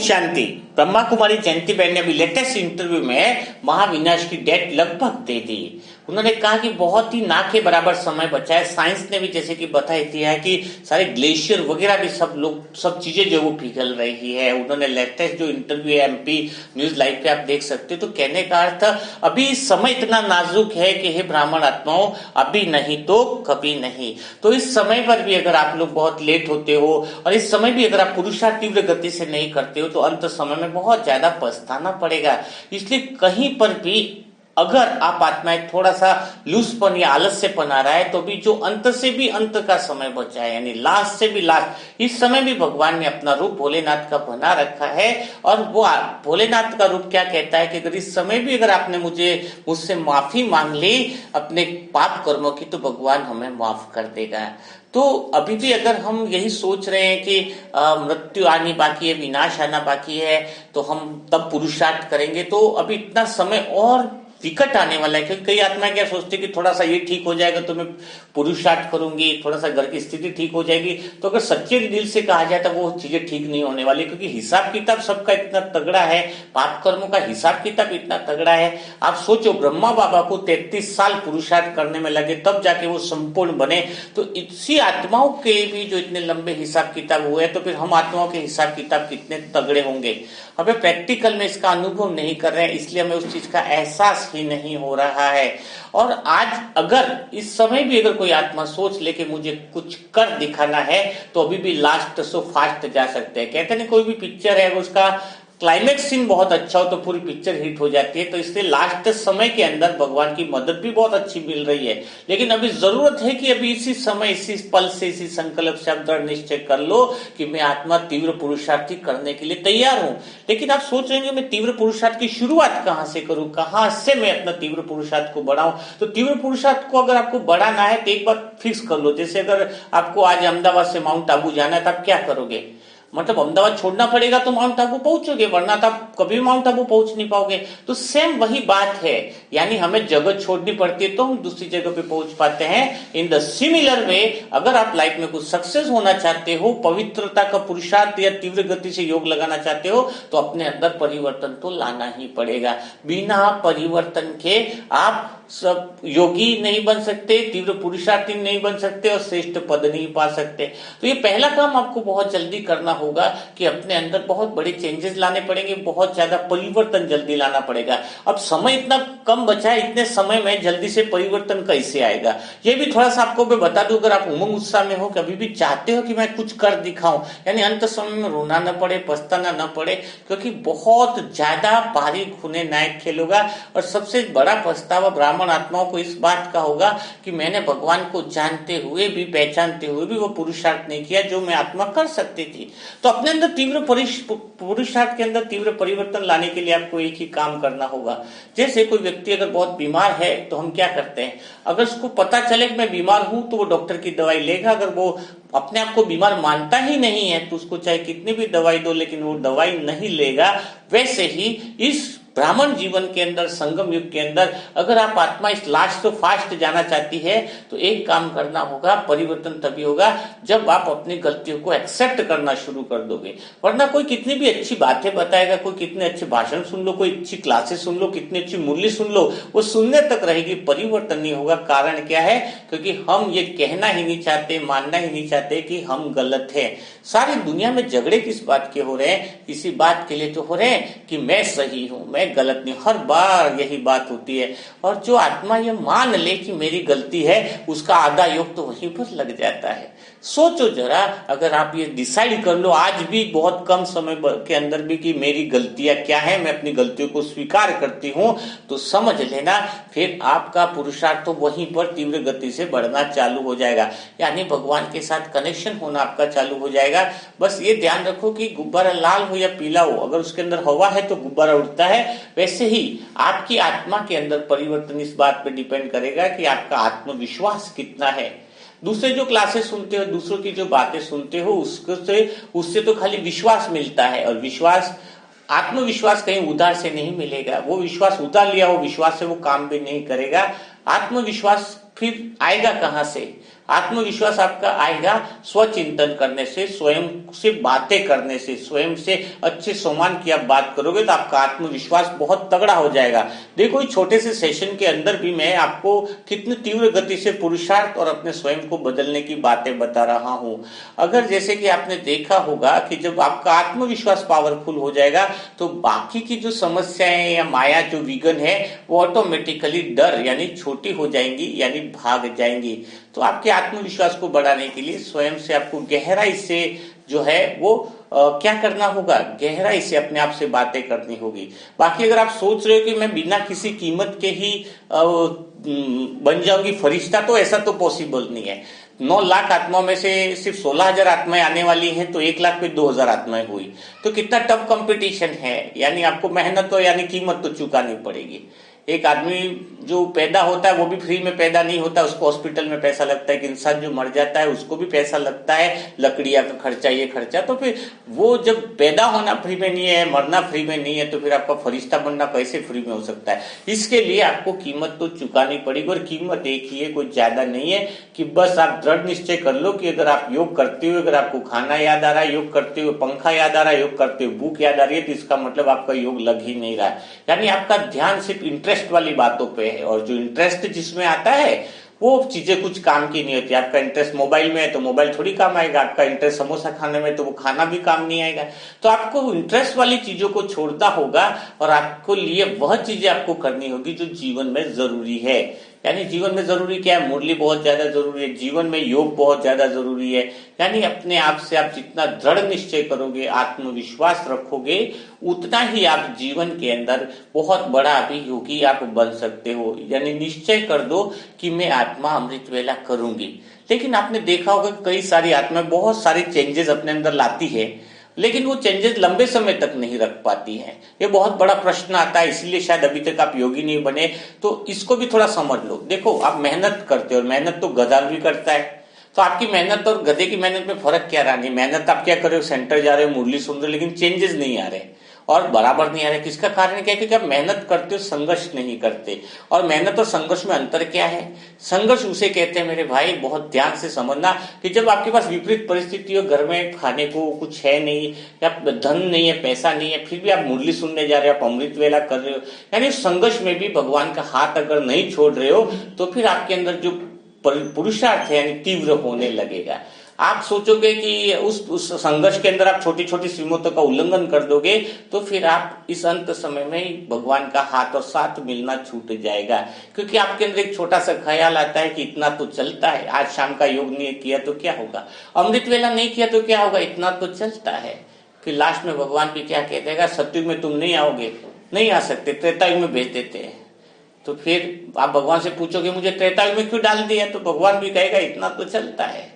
शांति। ब्रह्मा कुमारी जयंती बहन ने अभी लेटेस्ट इंटरव्यू में महाविनाश की डेट लगभग दे दी। उन्होंने कहा कि बहुत ही ना के बराबर समय बचा है। साइंस ने भी जैसे कि बताई दिया है कि सारे ग्लेशियर वगैरह भी सब चीजें जो वो पिघल रही है। उन्होंने लेटेस्ट जो इंटरव्यू है एमपी न्यूज लाइव पे आप देख सकते हो। तो कहने का अर्थ अभी समय इतना नाजुक है कि हे ब्राह्मण आत्माओं, अभी नहीं तो कभी नहीं। तो इस समय पर भी अगर आप लोग बहुत लेट होते हो और इस समय भी अगर आप पुरुषार्थ तीव्र गति से नहीं करते हो तो अंत समय में बहुत ज्यादा पछताना पड़ेगा। इसलिए कहीं पर भी अगर आप आत्माएं थोड़ा सा लूजपन या आलस्यपन आ रहा है तो भी जो अंत से भी अंत का समय बचा है, यानी लास्ट से भी लास्ट, इस समय भी भगवान ने अपना रूप भोलेनाथ का बना रखा है। और वो भोलेनाथ का रूप क्या कहता है कि अगर इस समय भी अगर आपने मुझसे माफी मांग ली अपने पाप कर्मों की तो भगवान हमें माफ कर देगा। तो अभी भी अगर हम यही सोच रहे हैं कि मृत्यु आनी बाकी है, विनाश आना बाकी है, तो हम तब पुरुषार्थ करेंगे, तो अभी इतना समय और विकट आने वाला है। क्योंकि कई आत्मा क्या सोचती है कि थोड़ा सा ये ठीक हो जाएगा तो मैं पुरुषार्थ करूंगी, थोड़ा सा घर की स्थिति ठीक हो जाएगी। तो अगर सच्चे दिल से कहा जाए तो वो चीजें ठीक नहीं होने वाली, क्योंकि हिसाब किताब सबका इतना तगड़ा है, पाप कर्मों का हिसाब किताब इतना तगड़ा है। आप सोचो, ब्रह्मा बाबा को 33 साल पुरुषार्थ करने में लगे तब जाके वो संपूर्ण बने। तो इसी आत्माओं के भी जो इतने लंबे हिसाब किताब हुए तो फिर हम आत्माओं के हिसाब किताब कितने तगड़े होंगे। हमें प्रैक्टिकल में इसका अनुभव नहीं कर रहे हैं, इसलिए हमें उस चीज का एहसास ही नहीं हो रहा है। और आज अगर इस समय भी अगर कोई आत्मा सोच ले कि मुझे कुछ कर दिखाना है तो अभी भी लास्ट सो फास्ट जा सकते हैं। कहते नहीं, कोई भी पिक्चर है उसका क्लाइमेक्स सीन बहुत अच्छा हो तो पूरी पिक्चर हिट हो जाती है। तो इसलिए लास्ट समय के अंदर भगवान की मदद भी बहुत अच्छी मिल रही है। लेकिन अभी जरूरत है कि अभी इसी समय, इसी पल से, इसी संकल्प से आप दृढ़ निश्चय कर लो कि मैं आत्मा तीव्र पुरुषार्थी करने के लिए तैयार हूं। लेकिन आप सोच रहे हैं मैं तीव्र पुरुषार्थ की शुरुआत कहां से करूं, कहां से मैं अपना तीव्र पुरुषार्थ को बढ़ाऊं। तो तीव्र पुरुषार्थ को अगर आपको बढ़ाना है तो एक बार फिक्स कर लो। जैसे अगर आपको आज अहमदाबाद से माउंट आबू जाना है तो आप क्या करोगे? मतलब अहमदाबाद छोड़ना पड़ेगा तो माउंट आबू पहुंचोगे, वरना तो आप कभी माउंट आबू पहुंच नहीं पाओगे। तो सेम वही बात है, यानी हमें जगह छोड़नी पड़ती है तो हम दूसरी जगह पे पहुंच पाते हैं। इन द सिमिलर वे अगर आप लाइफ में कुछ सक्सेस होना चाहते हो, पवित्रता का पुरुषार्थ या तीव्र गति से योग लगाना चाहते हो तो अपने अंदर परिवर्तन तो लाना ही पड़ेगा। बिना परिवर्तन के आप सब योगी नहीं बन सकते, तीव्र पुरुषार्थी नहीं बन सकते और श्रेष्ठ पद नहीं पा सकते। तो ये पहला काम आपको बहुत जल्दी करना होगा कि अपने अंदर बहुत बड़े चेंजेस लाने पड़ेंगे, बहुत ज्यादा परिवर्तन जल्दी लाना पड़ेगा। अब समय इतना कम बचा है, इतने समय में जल्दी से परिवर्तन कैसे आएगा ये भी थोड़ा सा आपको मैं बता दूं। अगर आप उमंग उत्साह में हो, कभी भी चाहते हो कि मैं कुछ कर दिखाऊं, यानी अंत समय में रोना न पड़े, पछताना न पड़े, क्योंकि बहुत ज्यादा भारी खूने नायक खेल होगा। और सबसे बड़ा पछतावा ब्राह्मण आत्माओं को इस बात का होगा कि मैंने भगवान को जानते हुए भी, पहचानते हुए भी वो पुरुषार्थ नहीं किया जो मैं आत्मा कर सकती थी। तो अपने अंदर तीव्र पुरुषार्थ के अंदर तीव्र परिवर्तन लाने के लिए आपको एक ही काम करना होगा। जैसे कोई व्यक्ति अगर बहुत बीमार है तो हम क्या करते हैं, अगर उसको पता चले कि मैं बीमार हूं तो वो डॉक्टर की दवाई लेगा। अगर वो अपने आप को बीमार मानता ही नहीं है तो उसको चाहे कितनी भी दवाई दो लेकिन वो दवाई नहीं लेगा। वैसे ही इस ब्राह्मण जीवन के अंदर, संगम युग के अंदर अगर आप आत्मा इस लास्ट तो फास्ट जाना चाहती है तो एक काम करना होगा, परिवर्तन तभी होगा जब आप अपनी गलतियों को एक्सेप्ट करना शुरू कर दोगे। वरना कोई कितनी भी अच्छी बातें बताएगा, कोई कितने अच्छे भाषण सुन लो, कोई अच्छी क्लासेस सुन लो, कितनी अच्छी मूल्य सुन लो, वो सुनने तक रहेगी, परिवर्तन नहीं होगा। कारण क्या है? क्योंकि हम ये कहना ही नहीं चाहते, मानना ही नहीं चाहते कि हम गलत है। सारी दुनिया में झगड़े किस बात के हो रहे हैं? इसी बात के लिए तो हो रहे हैं कि मैं सही हूं, मैं गलत नहीं। हर बार यही बात होती है। और जो आत्मा ये मान ले कि मेरी गलती है, उसका आधा योग तो वहीं पर लग जाता है। सोचो जरा, अगर आप ये डिसाइड कर लो आज भी बहुत कम समय के अंदर भी कि मेरी गलतियां क्या है, मैं अपनी गलतियों को स्वीकार करती हूं, तो समझ लेना फिर आपका पुरुषार्थ तो वहीं पर तीव्र गति से बढ़ना चालू हो जाएगा। यानी भगवान के साथ कनेक्शन होना आपका चालू हो जाएगा। बस ये ध्यान रखो कि गुब्बारा लाल हो या पीला हो, अगर उसके अंदर हवा है तो गुब्बारा उड़ता है। वैसे ही आपकी आत्मा के अंदर परिवर्तन इस बात पे डिपेंड करेगा कि आपका आत्मविश्वास कितना है। दूसरे जो क्लासेस सुनते हो, दूसरों की जो बातें सुनते हो, उससे तो खाली विश्वास मिलता है। और विश्वास, आत्मविश्वास कहीं उधार से नहीं मिलेगा। वो विश्वास उधार लिया हो विश्वास से वो काम भी नहीं करेगा। आत्मविश्वास फिर आएगा कहां से? आत्मविश्वास आपका आएगा स्वचिंतन करने से, स्वयं से बातें करने से, स्वयं से अच्छे सम्मान की आप बात करोगे तो आपका आत्मविश्वास बहुत तगड़ा हो जाएगा। देखो इस छोटे से सेशन के अंदर भी मैं आपको कितनी तीव्र गति से पुरुषार्थ और अपने स्वयं को बदलने की बातें बता रहा हूं। अगर जैसे कि आपने देखा होगा कि जब आपका आत्मविश्वास पावरफुल हो जाएगा तो बाकी की जो समस्याएं या माया जो विघ्न है वो ऑटोमेटिकली डर यानी छोटी हो जाएंगी, यानी भाग जाएंगी। तो आपके आत्मविश्वास को बढ़ाने के लिए स्वयं से आपको गहराई से जो है वो क्या करना होगा, गहराई से अपने आप से बातें करनी होगी। बाकी अगर आप सोच रहे हो कि मैं बिना किसी कीमत के ही बन जाऊंगी फरिश्ता, तो ऐसा तो पॉसिबल नहीं है। 9 लाख आत्माओं में से सिर्फ 16,000 आत्माएं आने वाली हैं, तो 1 लाख पे 2,000 आत्माएं हुई, तो कितना टफ कंपटीशन है। यानी आपको मेहनत तो यानी कीमत तो चुकानी पड़ेगी। एक आदमी जो पैदा होता है वो भी फ्री में पैदा नहीं होता, उसको हॉस्पिटल में पैसा लगता है। कि इंसान जो मर जाता है उसको भी पैसा लगता है, लकड़ियां का खर्चा, ये खर्चा। तो फिर वो जब पैदा होना फ्री में नहीं है, मरना फ्री में नहीं है, तो फिर आपका फरिश्ता बनना कैसे फ्री में हो सकता है। इसके लिए आपको कीमत तो चुकानी पड़ेगी, और कीमत एक ही है, कोई ज्यादा नहीं है। कि बस आप दृढ़ निश्चय कर लो कि अगर आप योग करते हो, अगर आपको खाना याद आ रहा है योग करते हुए, पंखा याद आ रहा है योग करते हुए, भूख याद आ रही है, तो इसका मतलब आपका योग लग ही नहीं रहा है। यानी आपका ध्यान सिर्फ इंटरेस्ट वाली बातों पे है, और जो इंटरेस्ट जिसमें आता है वो चीजें कुछ काम की नहीं होती। आपका इंटरेस्ट मोबाइल में है तो मोबाइल थोड़ी काम आएगा, आपका इंटरेस्ट समोसा खाने में तो वो खाना भी काम नहीं आएगा। तो आपको इंटरेस्ट वाली चीजों को छोड़ना होगा, और आपको लिए वह चीजें आपको करनी होगी जो जीवन में जरूरी है। यानी जीवन में जरूरी क्या है, मुरली बहुत ज्यादा जरूरी है, जीवन में योग बहुत ज्यादा जरूरी है। यानी अपने आप से आप जितना दृढ़ निश्चय करोगे, आत्मविश्वास रखोगे, उतना ही आप जीवन के अंदर बहुत बड़ा अभियोगी आप बन सकते हो। यानी निश्चय कर दो कि मैं आत्मा अमृत वेला करूंगी। लेकिन आपने देखा होगा कई सारी आत्माएं बहुत सारी चेंजेस अपने अंदर लाती है, लेकिन वो चेंजेस लंबे समय तक नहीं रख पाती हैं। ये बहुत बड़ा प्रश्न आता है, इसलिए शायद अभी तक आप योगी नहीं बने। तो इसको भी थोड़ा समझ लो। देखो आप मेहनत करते हो, और मेहनत तो गधा भी करता है। तो आपकी मेहनत और गधे की मेहनत में फर्क क्या रहा? नहीं, मेहनत आप क्या कर रहे हो, सेंटर जा रहे हो, मुरली सुन रहे हो, लेकिन चेंजेस नहीं आ रहे और बराबर नहीं आ रहे। किसका कारण क्या है? क्योंकि आप मेहनत करते हो, संघर्ष नहीं करते। और मेहनत और संघर्ष में अंतर क्या है? संघर्ष उसे कहते हैं मेरे भाई, बहुत ध्यान से समझना, कि जब आपके पास विपरीत परिस्थिति हो, घर में खाने को कुछ है नहीं, या धन नहीं है, पैसा नहीं है, फिर भी आप मुरली सुनने जा रहे हो, आप अमृत वेला कर रहे हो, यानी संघर्ष में भी भगवान का हाथ अगर नहीं छोड़ रहे हो, तो फिर आपके अंदर जो पुरुषार्थ है यानी तीव्र होने लगेगा। आप सोचोगे कि उस संघर्ष के अंदर आप छोटी छोटी सीमतों का उल्लंघन कर दोगे, तो फिर आप इस अंत समय में ही भगवान का हाथ और साथ मिलना छूट जाएगा। क्योंकि आपके अंदर एक छोटा सा ख्याल आता है कि इतना तो चलता है, आज शाम का योग नहीं किया तो क्या होगा, अमृत वेला नहीं किया तो क्या होगा, इतना तो चलता है। फिर लास्ट में भगवान भी क्या कह देगा, सतयुग में तुम नहीं आओगे, नहीं आ सकते, त्रेतायुग में भेज देते हैं। तो फिर आप भगवान से पूछोगे मुझे त्रेतायुग में क्यों डाल दिया, तो भगवान भी कहेगा इतना तो चलता है।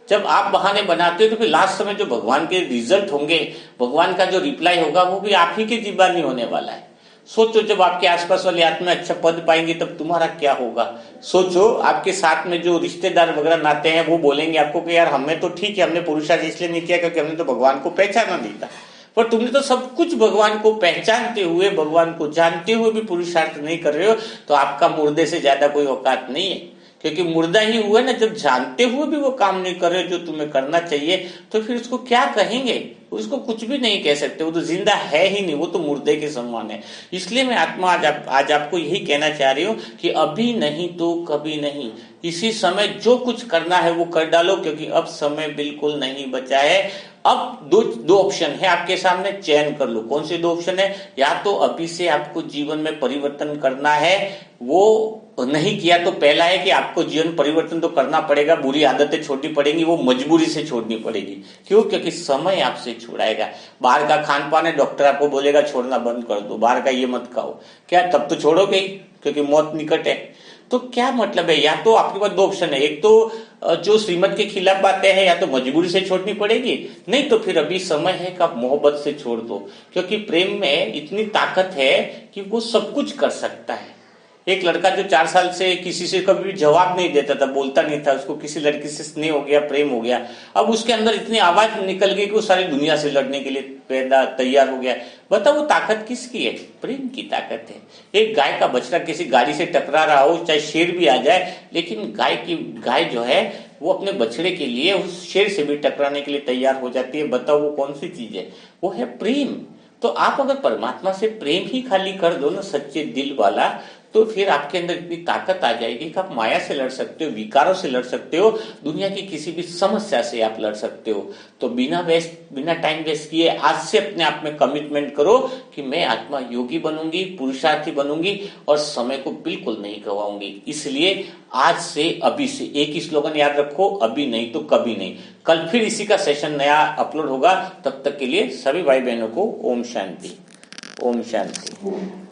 जब आप बहाने बनाते हो तो फिर लास्ट समय जो भगवान के रिजल्ट होंगे, भगवान का जो रिप्लाई होगा, वो भी आप ही के जीवानी होने वाला है। सोचो जब आपके आसपास वाली आत्मा अच्छा पद पाएंगे तब तुम्हारा क्या होगा। सोचो आपके साथ में जो रिश्तेदार वगैरह नाते हैं वो बोलेंगे आपको कि यार हमें तो ठीक है, हमने पुरुषार्थ इसलिए नहीं किया क्योंकि हमने तो भगवान को पहचाना नहीं था, पर तुमने तो सब कुछ भगवान को पहचानते हुए, भगवान को जानते हुए भी पुरुषार्थ नहीं कर रहे हो, तो आपका मुर्दे से ज्यादा कोई औकात नहीं है। क्योंकि मुर्दा ही हुआ ना, जब जानते हुए भी वो काम नहीं कर रहे जो तुम्हें करना चाहिए, तो फिर उसको क्या कहेंगे, उसको कुछ भी नहीं कह सकते, वो तो जिंदा है ही नहीं, वो तो मुर्दे के समान है। इसलिए मैं आत्मा आज आपको यही कहना चाह रही हूँ कि अभी नहीं तो कभी नहीं, इसी समय जो कुछ करना है वो कर डालो, क्योंकि अब समय बिल्कुल नहीं बचा है। अब दो ऑप्शन है आपके सामने, चयन कर लो। कौन से 2 ऑप्शन है? या तो अभी से आपको जीवन में परिवर्तन करना है, वो नहीं किया तो पहला है कि आपको जीवन परिवर्तन तो करना पड़ेगा, बुरी आदतें छोड़नी पड़ेंगी, वो मजबूरी से छोड़नी पड़ेगी। क्यों? क्योंकि समय आपसे छुड़ाएगा। बाहर का खान पान है, डॉक्टर आपको बोलेगा छोड़ना बंद कर दो, बाहर का ये मत खाओ, क्या तब तो छोड़ोगे ही, क्योंकि मौत निकट है। तो क्या मतलब है? या तो आपके पास 2 ऑप्शन है, एक तो जो श्रीमत के खिलाफ बातें हैं, या तो मजबूरी से छोड़नी पड़ेगी, नहीं तो फिर अभी समय है कि आप मोहब्बत से छोड़ दो। क्योंकि प्रेम में इतनी ताकत है कि वो सब कुछ कर सकता है। एक लड़का जो 4 साल से किसी से कभी भी जवाब नहीं देता था, बोलता नहीं था, उसको किसी लड़की से स्नेह हो गया, प्रेम हो गया, अब उसके अंदर इतनी आवाज निकल गई कि वो सारी दुनिया से लड़ने के लिए तैयार हो गया। बताओ वो ताकत किसकी है? प्रेम की ताकत है। एक गाय का बछड़ा किसी गाड़ी से टकरा रहा हो, चाहे शेर भी आ जाए, लेकिन गाय जो है वो अपने बछड़े के लिए उस शेर से भी टकराने के लिए तैयार हो जाती है। बताओ वो कौन सी चीज है? वो है प्रेम। तो आप अगर परमात्मा से प्रेम ही खाली कर दो ना, सच्चे दिल वाला, तो फिर आपके अंदर इतनी ताकत आ जाएगी कि आप माया से लड़ सकते हो, विकारों से लड़ सकते हो, दुनिया की किसी भी समस्या से आप लड़ सकते हो। तो बिना टाइम वेस्ट किए आज से अपने आप में कमिटमेंट करो कि मैं आत्मा योगी बनूंगी, पुरुषार्थी बनूंगी और समय को बिल्कुल नहीं गवाऊंगी। इसलिए आज से, अभी से एक ही स्लोगन याद रखो, अभी नहीं तो कभी नहीं। कल फिर इसी का सेशन नया अपलोड होगा। तब तक के लिए सभी भाई बहनों को ओम शांति, ओम शांति।